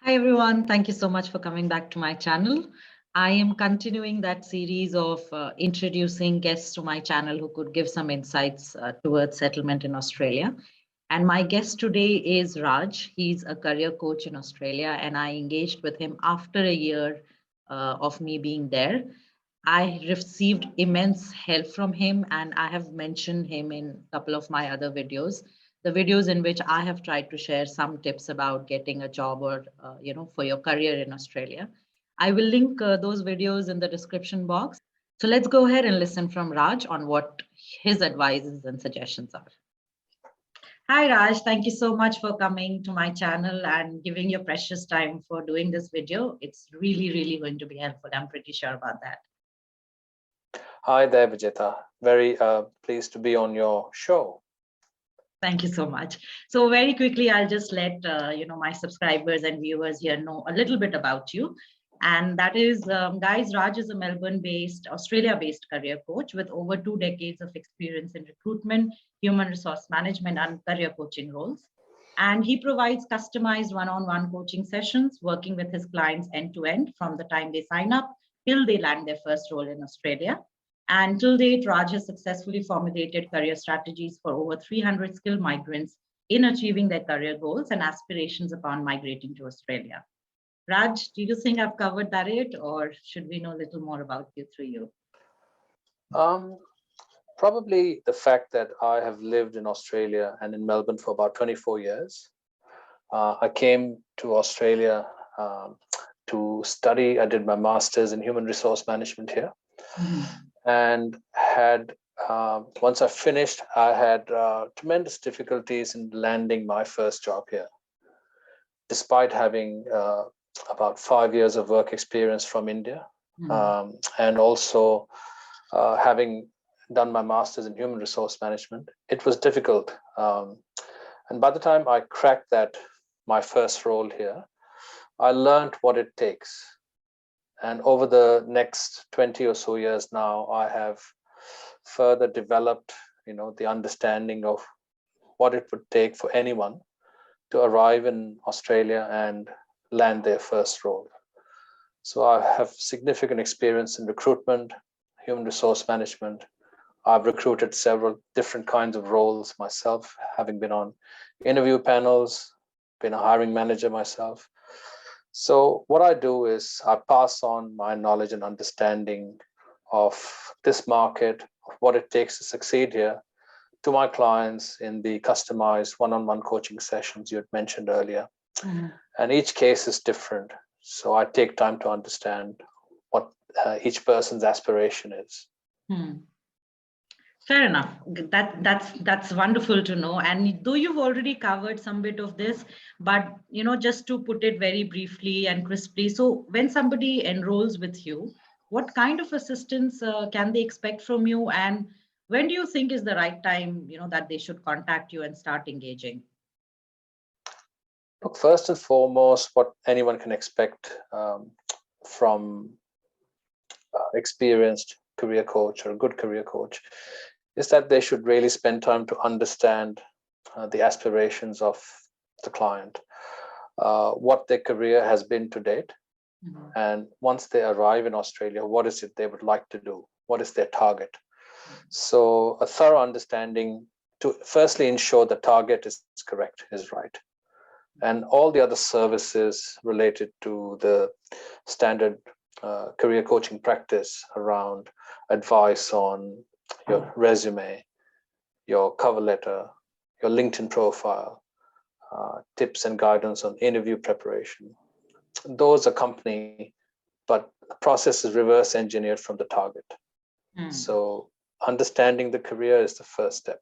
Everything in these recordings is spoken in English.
Hi everyone, thank you so much for coming back to my channel. I am continuing that series of introducing guests to my channel who could give some insights towards settlement in Australia. And my guest today is Raj. He's a career coach in Australia, and I engaged with him after a year of me being there. I received immense help from him, and I have mentioned him in a couple of my other videos, the videos in which I have tried to share some tips about getting a job or for your career in Australia. I will link those videos in the description box. So let's go ahead and listen from Raj on what his advices and suggestions are. Hi Raj, thank you so much for coming to my channel and giving your precious time for doing this video. It's really going to be helpful. I'm pretty sure about that. Hi there, Vijeta. Very pleased to be on your show. Thank you so much. So very quickly, I'll just let my subscribers and viewers here know a little bit about you. And that is, guys, Raj is a Melbourne-based, Australia-based career coach with over 2 decades of experience in recruitment, human resource management, and career coaching roles. And he provides customized one-on-one coaching sessions, working with his clients end-to-end from the time they sign up till they land their first role in Australia. And till date, Raj has successfully formulated career strategies for over 300 skilled migrants in achieving their career goals and aspirations upon migrating to Australia. Raj, do you think I've covered that it, or should we know a little more about you through you? Probably the fact that I have lived in Australia and in Melbourne for about 24 years. I came to Australia to study. I did my master's in human resource management here. And had once I finished, I had tremendous difficulties in landing my first job here, despite having about 5 years of work experience from India, and also having done my master's in human resource management. It was difficult, and by the time I cracked that, my first role here, I learned what it takes. And over the next 20 or so years now, I have further developed, the understanding of what it would take for anyone to arrive in Australia and land their first role. So I have significant experience in recruitment, human resource management. I've recruited several different kinds of roles myself, having been on interview panels, been a hiring manager myself. So what I do is I pass on my knowledge and understanding of this market, of what it takes to succeed here, to my clients in the customized one-on-one coaching sessions you had mentioned earlier. And each case is different. So I take time to understand what each person's aspiration is. Fair enough. That's wonderful to know. And though you've already covered some bit of this, but just to put it very briefly and crisply, so when somebody enrolls with you, what kind of assistance can they expect from you, and when do you think is the right time that they should contact you and start engaging? Look, first and foremost, what anyone can expect from experienced career coach or a good career coach is that they should really spend time to understand the aspirations of the client, what their career has been to date. And once they arrive in Australia, what is it they would like to do? What is their target? So a thorough understanding to firstly ensure the target is correct, is right. And all the other services related to the standard career coaching practice around advice on your resume, your cover letter, your LinkedIn profile, tips and guidance on interview preparation. Those accompany, but the process is reverse engineered from the target. So understanding the career is the first step.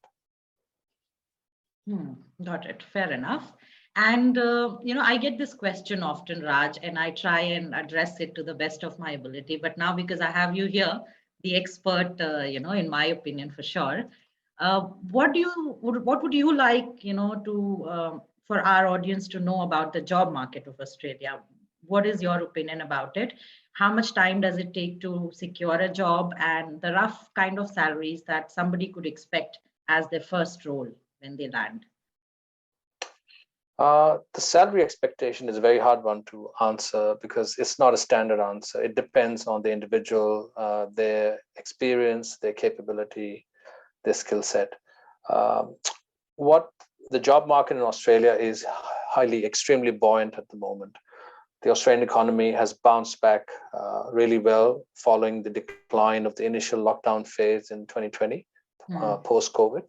Got it. Fair enough. And, I get this question often, Raj, and I try and address it to the best of my ability. But now, because I have you here, the expert, in my opinion, for sure, what would you like, for our audience to know about the job market of Australia? What is your opinion about it? How much time does it take to secure a job, and the rough kind of salaries that somebody could expect as their first role when they land? The salary expectation is a very hard one to answer because it's not a standard answer. It depends on the individual, their experience, their capability, their skill set. What the job market in Australia is extremely buoyant at the moment. The Australian economy has bounced back really well following the decline of the initial lockdown phase in 2020, post-COVID.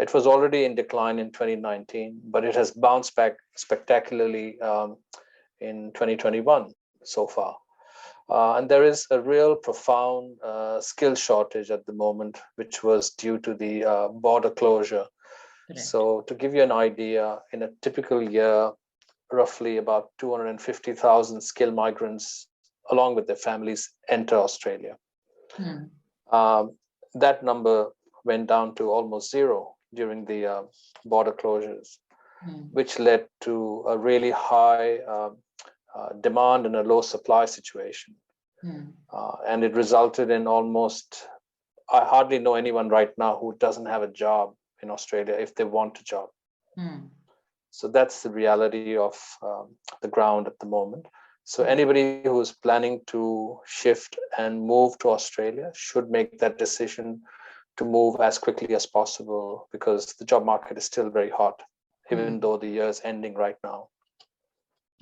It was already in decline in 2019, but it has bounced back spectacularly in 2021 so far. And there is a real profound skill shortage at the moment, which was due to the border closure. Correct. So to give you an idea, in a typical year, roughly about 250,000 skilled migrants, along with their families, enter Australia. That number went down to almost zero during the border closures, which led to a really high demand and a low supply situation. And it resulted in almost, I hardly know anyone right now who doesn't have a job in Australia if they want a job. So that's the reality of the ground at the moment. So anybody who is planning to shift and move to Australia should make that decision to move as quickly as possible, because the job market is still very hot, even though the year is ending right now.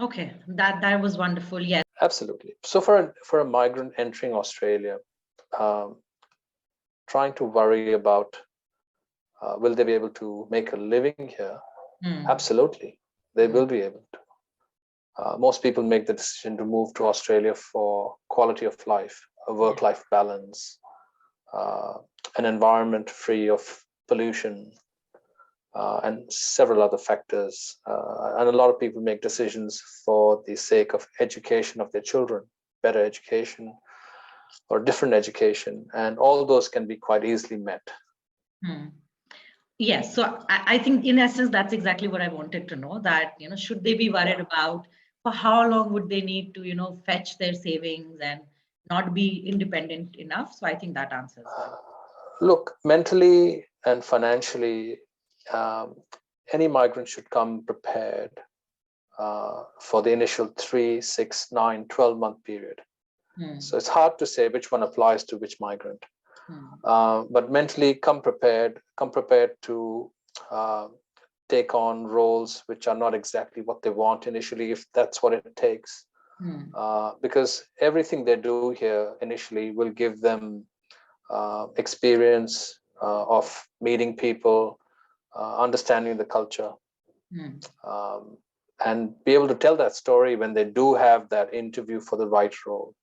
Okay, that was wonderful. Yes, absolutely. So for a migrant entering Australia, trying to worry about will they be able to make a living here? Absolutely, they will be able to. Most people make the decision to move to Australia for quality of life, a work-life balance, an environment free of pollution, and several other factors. And a lot of people make decisions for the sake of education of their children, better education or different education, and all those can be quite easily met. Yes, so I think in essence, that's exactly what I wanted to know, that, should they be worried about for how long would they need to, fetch their savings and not be independent enough? So I think that answers that. Look, mentally and financially, any migrant should come prepared for the initial 3, 6, 9, 12-month period. So it's hard to say which one applies to which migrant. But mentally come prepared to take on roles which are not exactly what they want initially, if that's what it takes. Because everything they do here initially will give them experience of meeting people, understanding the culture, and be able to tell that story when they do have that interview for the right role,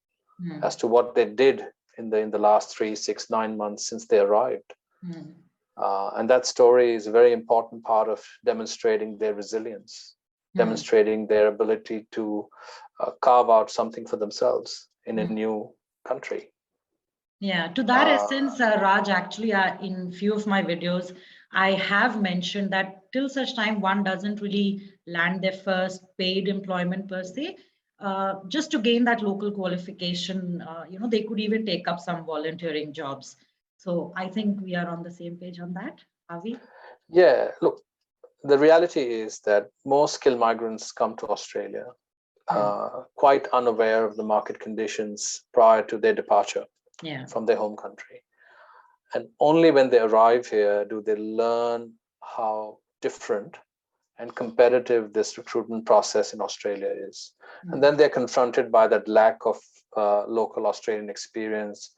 as to what they did in the last 3, 6, 9 months since they arrived. And that story is a very important part of demonstrating their resilience, demonstrating their ability to carve out something for themselves in a new country. Yeah, to that essence, Raj, actually, in few of my videos, I have mentioned that till such time one doesn't really land their first paid employment per se, just to gain that local qualification, they could even take up some volunteering jobs. So I think we are on the same page on that, are we? Yeah, look, the reality is that most skilled migrants come to Australia quite unaware of the market conditions prior to their departure from their home country. And only when they arrive here do they learn how different and competitive this recruitment process in Australia is. And then they're confronted by that lack of local Australian experience.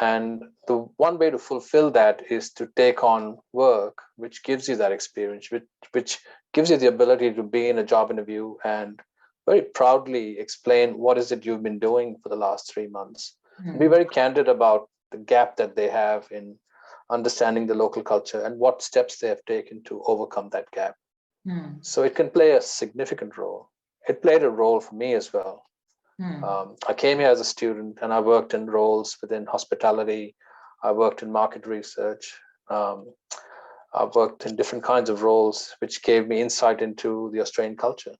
And the one way to fulfill that is to take on work which gives you that experience, which gives you the ability to be in a job interview and very proudly explain what is it you've been doing for the last 3 months. Be very candid about the gap that they have in understanding the local culture and what steps they have taken to overcome that gap. So it can play a significant role. It played a role for me as well. I came here as a student and I worked in roles within hospitality. I worked in market research. I worked in different kinds of roles, which gave me insight into the Australian culture,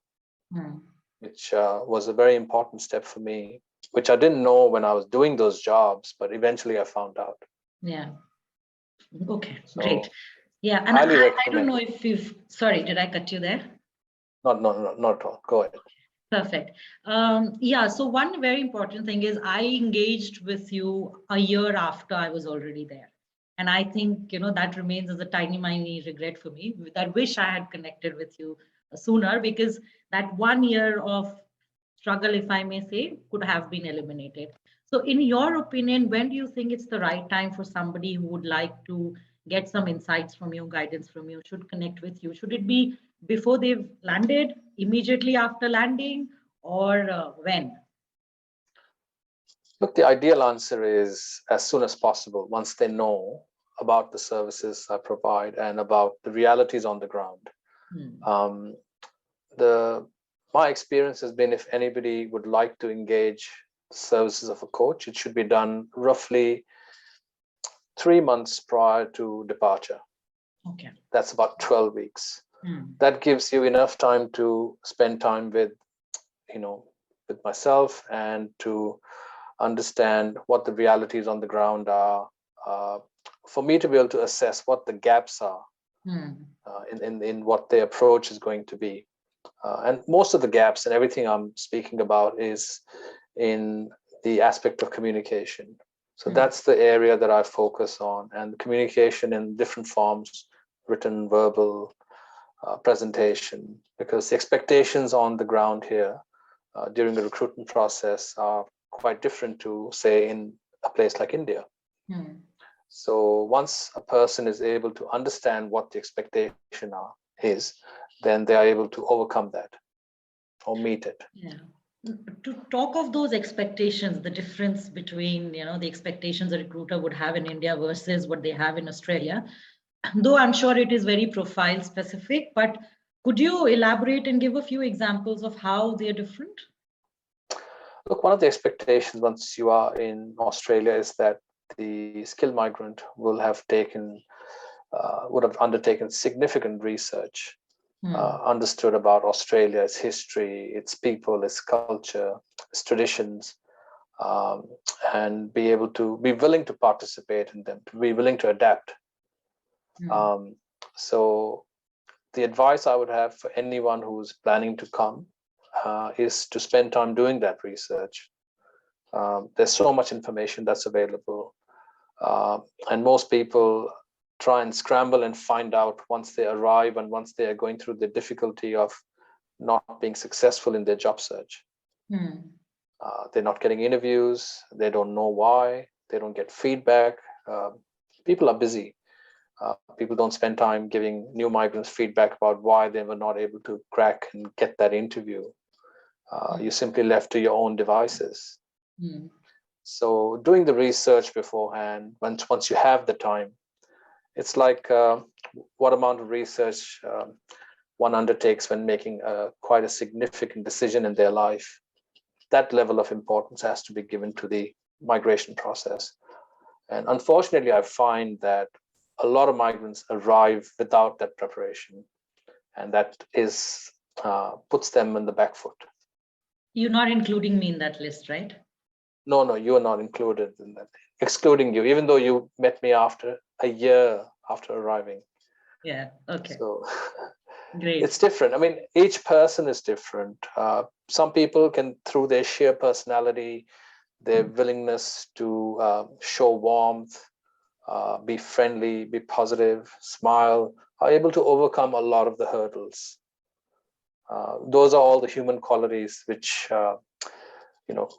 which was a very important step for me, which I didn't know when I was doing those jobs, but eventually I found out. Yeah. Okay, great. Yeah, and Highly I don't recommend. know if you've, sorry, did I cut you there? Not at all. Go ahead. Perfect. Yeah, so one very important thing is I engaged with you a year after I was already there. And I think, that remains as a tiny regret for me. I wish I had connected with you sooner, because that 1 year of struggle, if I may say, could have been eliminated. So in your opinion, when do you think it's the right time for somebody who would like to get some insights from you, guidance from you, should connect with you? Should it be before they've landed, immediately after landing, or when? Look, the ideal answer is as soon as possible, once they know about the services I provide and about the realities on the ground. Um, my experience has been, if anybody would like to engage the services of a coach, it should be done roughly 3 months prior to departure. Okay. That's about 12 weeks. That gives you enough time to spend time with myself and to understand what the realities on the ground are, for me to be able to assess what the gaps are in what the approach is going to be. And most of the gaps and everything I'm speaking about is in the aspect of communication. So that's the area that I focus on, and communication in different forms, written, verbal, presentation, because the expectations on the ground here during the recruitment process are quite different to, say, in a place like India. So once a person is able to understand what the expectation is, then they are able to overcome that or meet it. Yeah. To talk of those expectations, the difference between, the expectations a recruiter would have in India versus what they have in Australia, though I'm sure it is very profile specific, but could you elaborate and give a few examples of how they're different? Look, one of the expectations once you are in Australia is that the skilled migrant would have undertaken significant research, understood about Australia, its history, its people, its culture, its traditions, and be willing to participate in them, to be willing to adapt. So the advice I would have for anyone who's planning to come is to spend time doing that research. There's so much information that's available, and most people try and scramble and find out once they arrive and once they are going through the difficulty of not being successful in their job search. They're not getting interviews, they don't know why, they don't get feedback. People are busy. People don't spend time giving new migrants feedback about why they were not able to crack and get that interview. You're simply left to your own devices. So doing the research beforehand, once you have the time, it's like what amount of research one undertakes when making quite a significant decision in their life. That level of importance has to be given to the migration process. And unfortunately, I find that a lot of migrants arrive without that preparation, and that puts them in the back foot. You're not including me in that list, right? No, you are not included in that. Excluding you, even though you met me after a year after arriving. Yeah, okay. So great. It's different. I mean, each person is different. Some people can, through their sheer personality, their willingness to show warmth, be friendly, be positive, smile, are able to overcome a lot of the hurdles. Those are all the human qualities which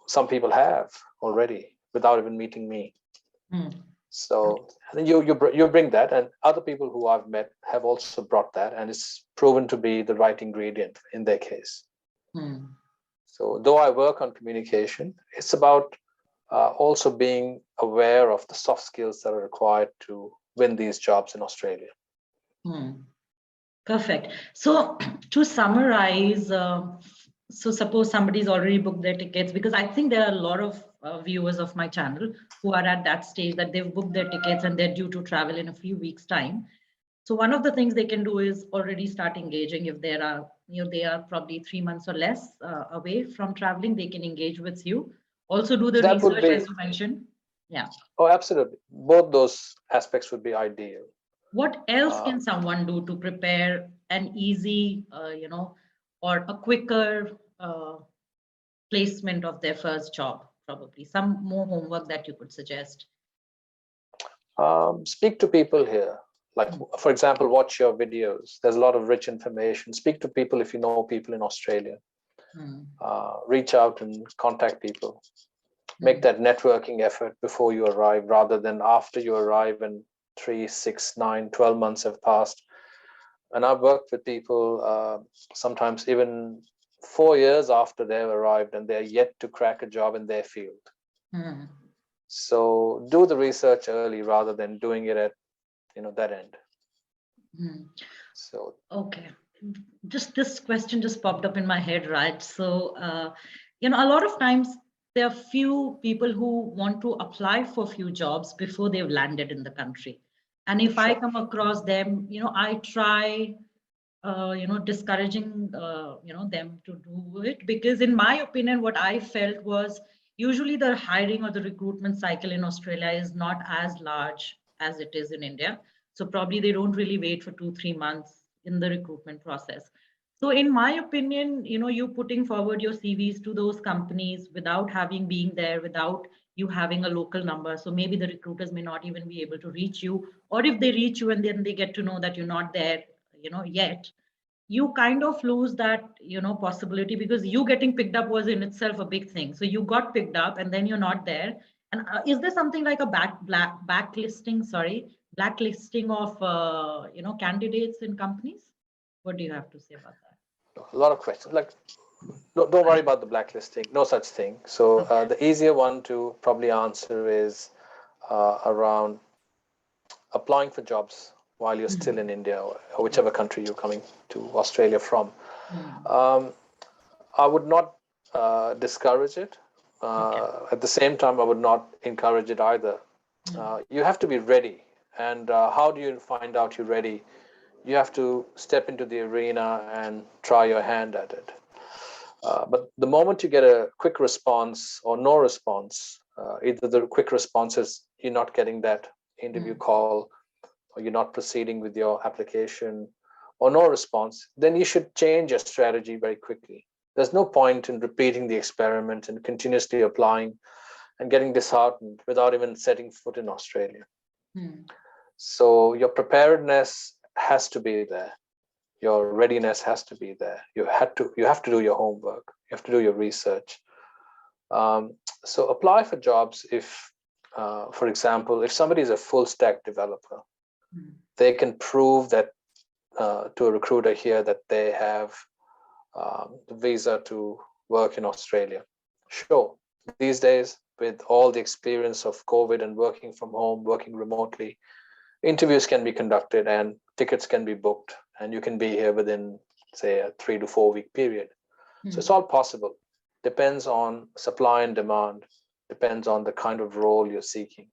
some people have already without even meeting me. So you bring that, and other people who I've met have also brought that, and it's proven to be the right ingredient in their case. So though I work on communication, it's about also being aware of the soft skills that are required to win these jobs in Australia. Perfect. So to summarize, so suppose somebody's already booked their tickets, because I think there are a lot of viewers of my channel who are at that stage that they've booked their tickets and they're due to travel in a few weeks' time. So one of the things they can do is already start engaging. If they are probably 3 months or less away from traveling, they can engage with you. Also do the research, as you mentioned. Yeah. Oh, absolutely. Both those aspects would be ideal. What else Uh, can someone do to prepare an easy, or a quicker placement of their first job? Probably some more homework that you could suggest. speak to people here. Like, Mm, for example, watch your videos. There's a lot of rich information. Speak to people if you know people in Australia. mm, Reach out and contact people. Make mm, that networking effort before you arrive rather than after you arrive and 3, 6, 9, 12 months have passed. And I've worked with people sometimes even 4 years after they've arrived and they're yet to crack a job in their field. mm, So do the research early rather than doing it at that end. mm. So Okay. Just this question just popped up in my head, right? So, a lot of times there are few people who want to apply for few jobs before they've landed in the country. And if I sure. come across them, I try, discouraging, them to do it, because in my opinion, what I felt was usually the hiring or the recruitment cycle in Australia is not as large as it is in India. So probably they don't really wait for 2, 3 months in the recruitment process. So in my opinion, you putting forward your CVs to those companies without having been there, without you having a local number. So maybe the recruiters may not even be able to reach you, or if they reach you and then they get to know that you're not there, yet, you kind of lose that, possibility, because you getting picked up was in itself a big thing. So you got picked up and then you're not there. And is there something like a backlisting, blacklisting of, candidates in companies? What do you have to say about A lot of questions. Like, don't worry about the blacklisting. No such thing. So that? Okay. the easier one to probably answer is around applying for jobs while you're still Mm, in India or whichever country you're coming to Australia from. mm, Um, I would not discourage it. okay. At the same time, I would not encourage it either. Mm, You have to be ready. And how do you find out you're ready? You have to step into the arena and try your hand at it. But the moment you get a quick response or no response, either the quick response is you're not getting that interview mm, call, or you're not proceeding with your application, or no response, then you should change your strategy very quickly. There's no point in repeating the experiment and continuously applying and getting disheartened without even setting foot in Australia. mm, So your preparedness has to be there. Your readiness has to be there. You have to do your homework. You have to do your research. Um, so apply for jobs if, for example, if somebody is a full stack developer, mm, they can prove that to a recruiter here that they have the visa to work in Australia. Sure, these days, with all the experience of COVID and working from home, working remotely, interviews can be conducted and tickets can be booked, and you can be here within, say, a 3 to 4 week period. So it's mm, all possible. Depends on supply and demand, depends on the kind of role you're seeking.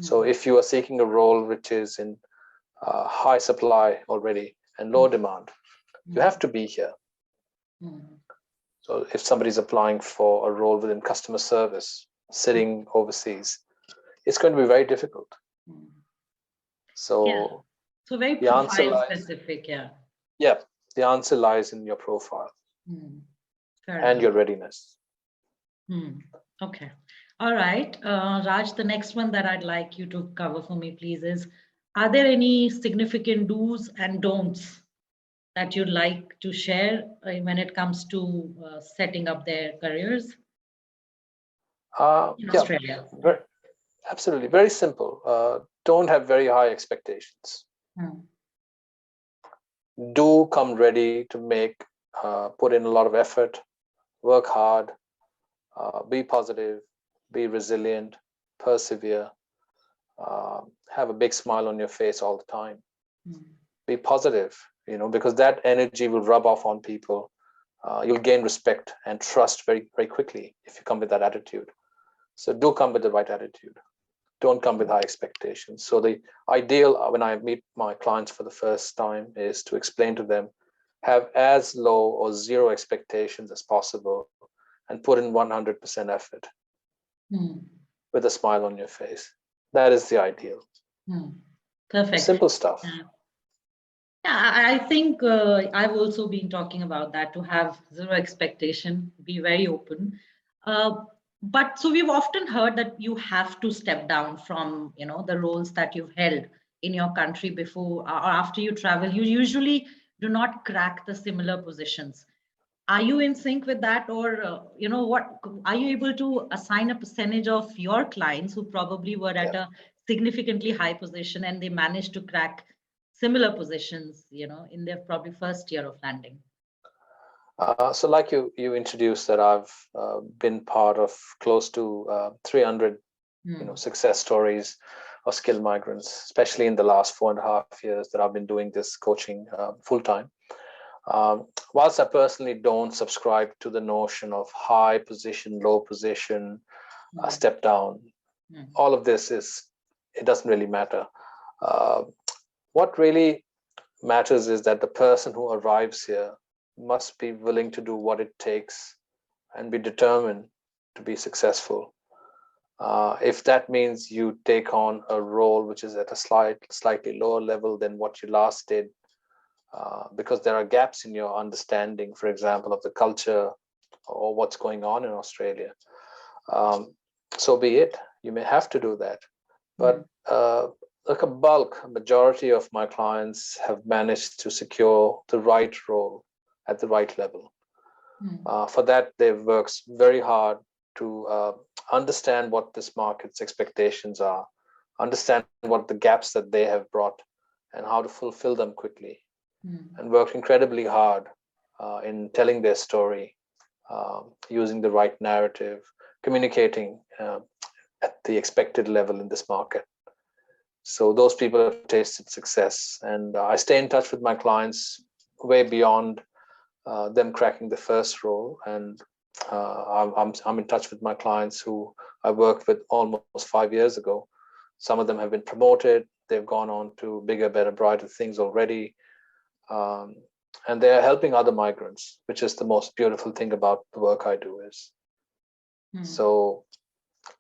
So mm, if you are seeking a role which is in high supply already and low mm, demand, you mm, have to be here. mm, So if somebody's applying for a role within customer service, mm, sitting overseas, it's going to be very difficult. mm. Yeah. So So very the answer profile lies, specific. Yeah. yeah, the answer lies in your profile Mm, fair and enough. your readiness. Hmm. Okay. All right. Raj, the next one that I'd like you to cover for me, please, is, are there any significant do's and don'ts that you'd like to share when it comes to setting up their careers in Yeah, Australia? very, absolutely. Very simple. Don't have very high expectations. Hmm. Do come ready to put in a lot of effort, work hard, be positive, be resilient, persevere, have a big smile on your face all the time. Hmm. Be positive, because that energy will rub off on people. You'll gain respect and trust very, very quickly if you come with that attitude. So do come with the right attitude. Don't come with high expectations. So the ideal when I meet my clients for the first time is to explain to them, have as low or zero expectations as possible and put in 100% effort Hmm. with a smile on your face. That is the ideal. Hmm. Perfect. Simple stuff. Yeah, I think I've also been talking about that, to have zero expectation, be very open. Uh, but so we've often heard that you have to step down from, the roles that you've held in your country before or after you travel. You usually do not crack the similar positions. Are you in sync with that, or what are you able to assign a percentage of your clients who probably were Yeah. at a significantly high position and they managed to crack similar positions, in their probably first year of landing? So like you introduced that I've been part of close to 300 success stories of skilled migrants, especially in the last 4.5 years that I've been doing this coaching full time. Whilst I personally don't subscribe to the notion of high position, low position, step down, all of this it doesn't really matter. What really matters is that the person who arrives here must be willing to do what it takes and be determined to be successful. If that means you take on a role which is at a slightly lower level than what you last did, because there are gaps in your understanding, for example, of the culture or what's going on in Australia, so be it. You may have to do that. But like a majority of my clients have managed to secure the right role at the right level. For that, they've worked very hard to understand what this market's expectations are, understand what the gaps that they have brought and how to fulfill them quickly, and worked incredibly hard in telling their story, using the right narrative, communicating at the expected level in this market. So those people have tasted success, and I stay in touch with my clients way beyond them cracking the first role. And I'm in touch with my clients who I worked with almost 5 years ago. Some of them have been promoted. They've gone on to bigger, better, brighter things already. And they're helping other migrants, which is the most beautiful thing about the work I do is. So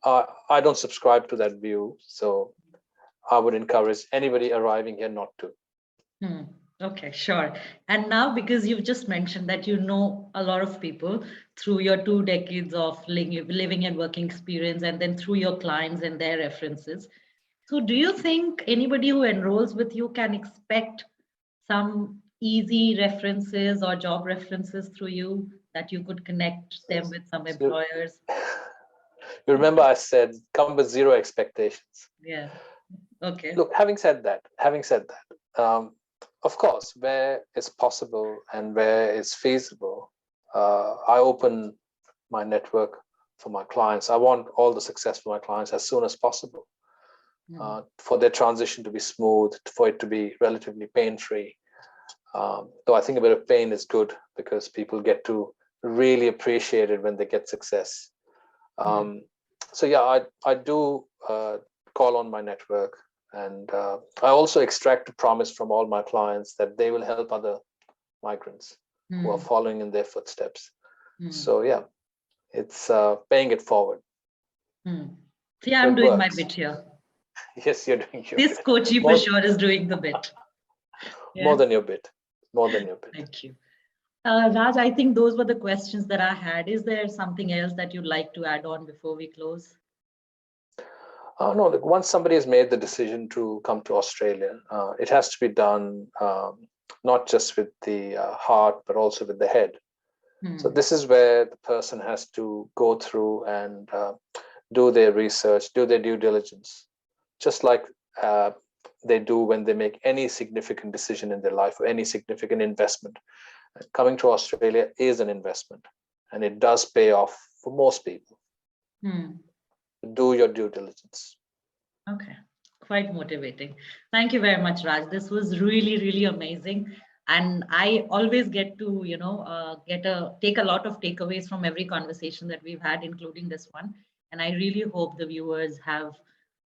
I don't subscribe to that view. So I would encourage anybody arriving here not to. Okay, sure. And now, because you've just mentioned that you know a lot of people through your 2 decades of living and working experience, and then through your clients and their references. So do you think anybody who enrolls with you can expect some easy references or job references through you, that you could connect them with some employers? You remember I said, come with zero expectations. Yeah. Okay. Look, having said that, of course, where it's possible and where it's feasible, I open my network for my clients. I want all the success for my clients as soon as possible, for their transition to be smooth, for it to be relatively pain-free. Though I think a bit of pain is good, because people get to really appreciate it when they get success. So yeah, I do call on my network, and I also extract a promise from all my clients that they will help other migrants who are following in their footsteps. So yeah, it's paying it forward. So yeah, I'm doing my bit here. Yes, you're doing your this bit. coachy for sure is doing the bit. More than your bit. More than your bit. Thank you. Raj, I think those were the questions that I had. Is there something else that you'd like to add on before we close? No, look, once somebody has made the decision to come to Australia, it has to be done not just with the heart, but also with the head. So this is where the person has to go through and do their research, do their due diligence, just like they do when they make any significant decision in their life or any significant investment. Coming to Australia is an investment, and it does pay off for most people. Do your due diligence. Okay, quite motivating. Thank you very much, Raj. This was really, really amazing. And I always get to, take a lot of takeaways from every conversation that we've had, including this one. And I really hope the viewers have,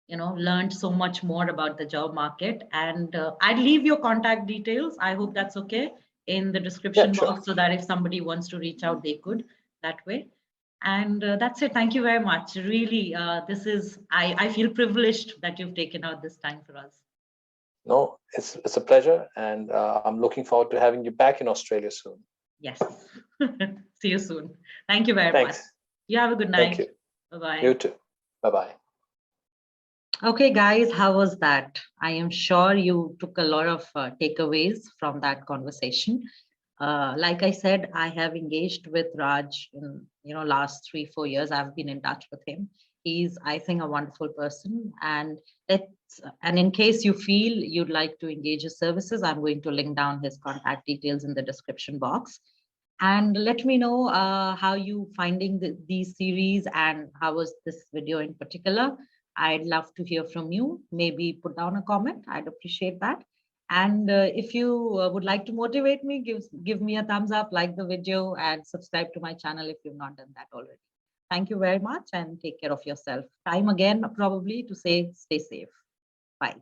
learned so much more about the job market. And I'd leave your contact details. I hope that's okay in the description box, so that if somebody wants to reach out, they could that way. And that's it. Thank you very much. Really, I feel privileged that you've taken out this time for us. No, it's a pleasure, and I'm looking forward to having you back in Australia soon. Yes. See you soon. Thank you very much. Thanks. You have a good Thank night. you. Bye-bye. You too. Bye-bye. Okay, guys, how was that? I am sure you took a lot of takeaways from that conversation. Like I said, I have engaged with Raj in last 3-4 years. I've been in touch with him. He's, I think, a wonderful person. And in case you feel you'd like to engage his services, I'm going to link down his contact details in the description box. And let me know how you finding these series and how was this video in particular. I'd love to hear from you. Maybe put down a comment. I'd appreciate that. And if you would like to motivate me, give me a thumbs up, like the video, and subscribe to my channel if you've not done that already. Thank you very much and take care of yourself. Time again, probably, to say stay safe. Bye.